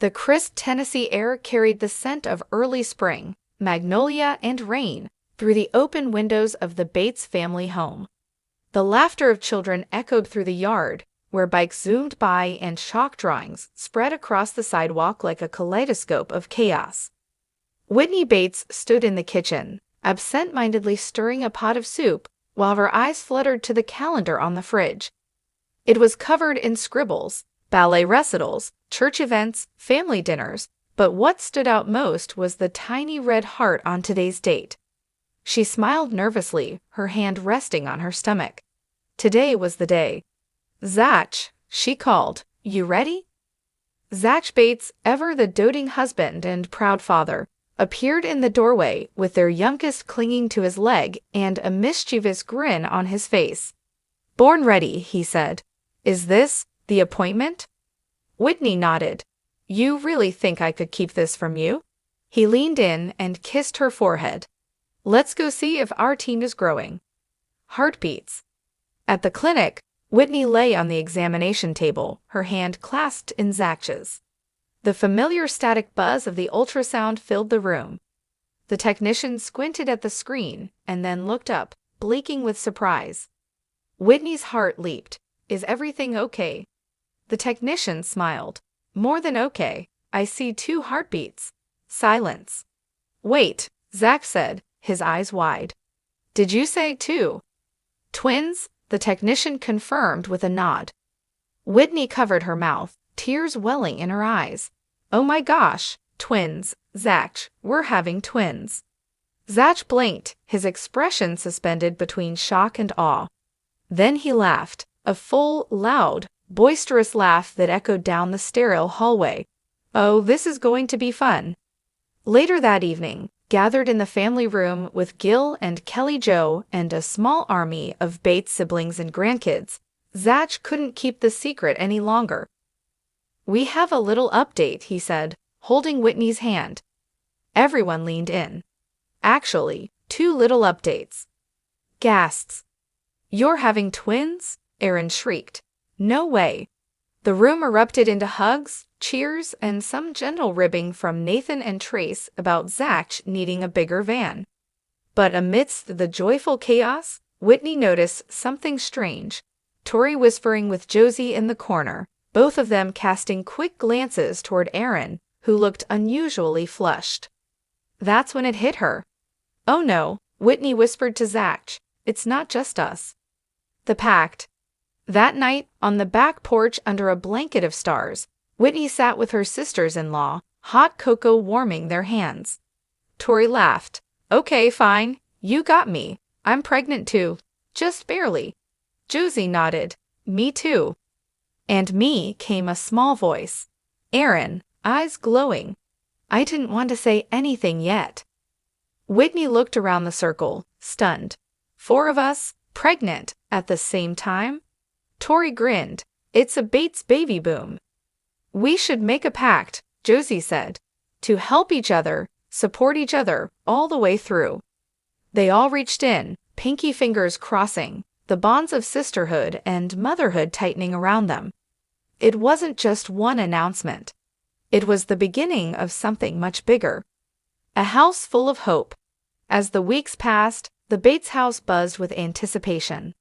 The crisp Tennessee air carried the scent of early spring, magnolia, and rain through the open windows of the Bates family home. The laughter of children echoed through the yard, where bikes zoomed by and chalk drawings spread across the sidewalk like a kaleidoscope of chaos. Whitney Bates stood in the kitchen, absent-mindedly stirring a pot of soup, while her eyes fluttered to the calendar on the fridge. It was covered in scribbles, ballet recitals, church events, family dinners, but what stood out most was the tiny red heart on today's date. She smiled nervously, her hand resting on her stomach. Today was the day. "Zach," she called, "you ready?" Zach Bates, ever the doting husband and proud father, appeared in the doorway with their youngest clinging to his leg and a mischievous grin on his face. "Born ready," he said. "Is this the appointment?" Whitney nodded. "You really think I could keep this from you?" He leaned in and kissed her forehead. "Let's go see if our teen is growing." Heartbeats. At the clinic, Whitney lay on the examination table, her hand clasped in Zach's. The familiar static buzz of the ultrasound filled the room. The technician squinted at the screen and then looked up, blinking with surprise. Whitney's heart leaped. "Is everything okay?" The technician smiled. "More than okay. I see 2 heartbeats." Silence. "Wait," Zach said, his eyes wide. "Did you say 2? Twins?" The technician confirmed with a nod. Whitney covered her mouth, tears welling in her eyes. "Oh my gosh, twins, Zach, we're having twins." Zach blinked, his expression suspended between shock and awe. Then he laughed, a full, loud, boisterous laugh that echoed down the sterile hallway. "Oh, this is going to be fun." Later that evening, gathered in the family room with Gil and Kelly Jo and a small army of Bates siblings and grandkids, Zach couldn't keep the secret any longer. "We have a little update," he said, holding Whitney's hand. Everyone leaned in. "Actually, 2 little updates." Gasps. "You're having twins?" Aaron shrieked. "No way." The room erupted into hugs, cheers, and some gentle ribbing from Nathan and Trace about Zach needing a bigger van. But amidst the joyful chaos, Whitney noticed something strange. Tori whispering with Josie in the corner, both of them casting quick glances toward Aaron, who looked unusually flushed. That's when it hit her. "Oh no," Whitney whispered to Zach, "it's not just us." The pact. That night, on the back porch under a blanket of stars, Whitney sat with her sisters-in-law, hot cocoa warming their hands. Tori laughed. "Okay, fine. You got me. I'm pregnant too. Just barely." Josie nodded. "Me too." "And me," came a small voice. Aaron, eyes glowing. "I didn't want to say anything yet." Whitney looked around the circle, stunned. 4 of us, pregnant, at the same time? Tori grinned. "It's a Bates baby boom." "We should make a pact," Josie said, "to help each other, support each other, all the way through." They all reached in, pinky fingers crossing, the bonds of sisterhood and motherhood tightening around them. It wasn't just one announcement. It was the beginning of something much bigger. A house full of hope. As the weeks passed, the Bates house buzzed with anticipation.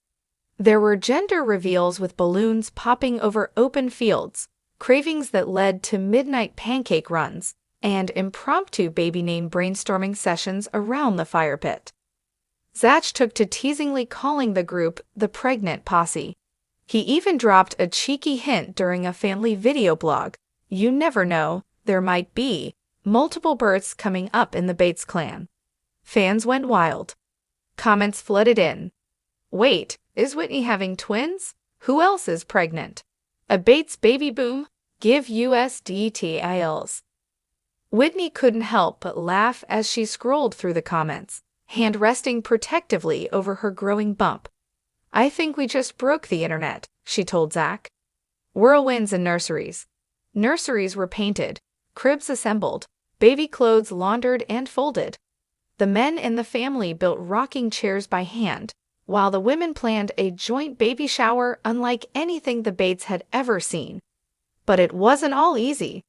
There were gender reveals with balloons popping over open fields, cravings that led to midnight pancake runs, and impromptu baby name brainstorming sessions around the fire pit. Zach took to teasingly calling the group the Pregnant Posse. He even dropped a cheeky hint during a family video blog. You never know, there might be multiple births coming up in the Bates clan. Fans went wild. Comments flooded in. "Wait, is Whitney having twins? Who else is pregnant? A Bates baby boom? Give us details." Whitney couldn't help but laugh as she scrolled through the comments, hand resting protectively over her growing bump. "I think we just broke the internet," she told Zach. Whirlwinds in nurseries. Nurseries were painted, cribs assembled, baby clothes laundered and folded. The men in the family built rocking chairs by hand, while the women planned a joint baby shower unlike anything the Bates had ever seen. But it wasn't all easy.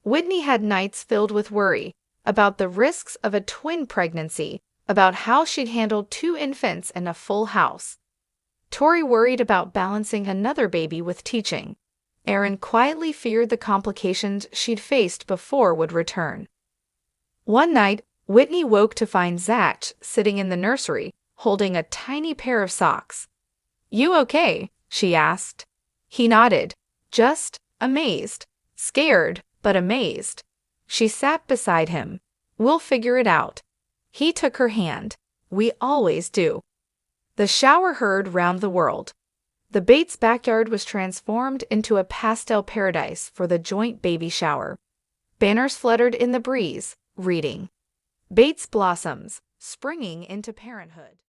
Whitney had nights filled with worry about the risks of a twin pregnancy, about how she'd handle 2 infants in a full house. Tori worried about balancing another baby with teaching. Erin quietly feared the complications she'd faced before would return. One night, Whitney woke to find Zach sitting in the nursery, holding a tiny pair of socks. "You okay?" she asked. He nodded, just amazed, scared, but amazed. She sat beside him. "We'll figure it out." He took her hand. "We always do." The shower heard round the world. The Bates backyard was transformed into a pastel paradise for the joint baby shower. Banners fluttered in the breeze, reading, "Bates blossoms, springing into parenthood."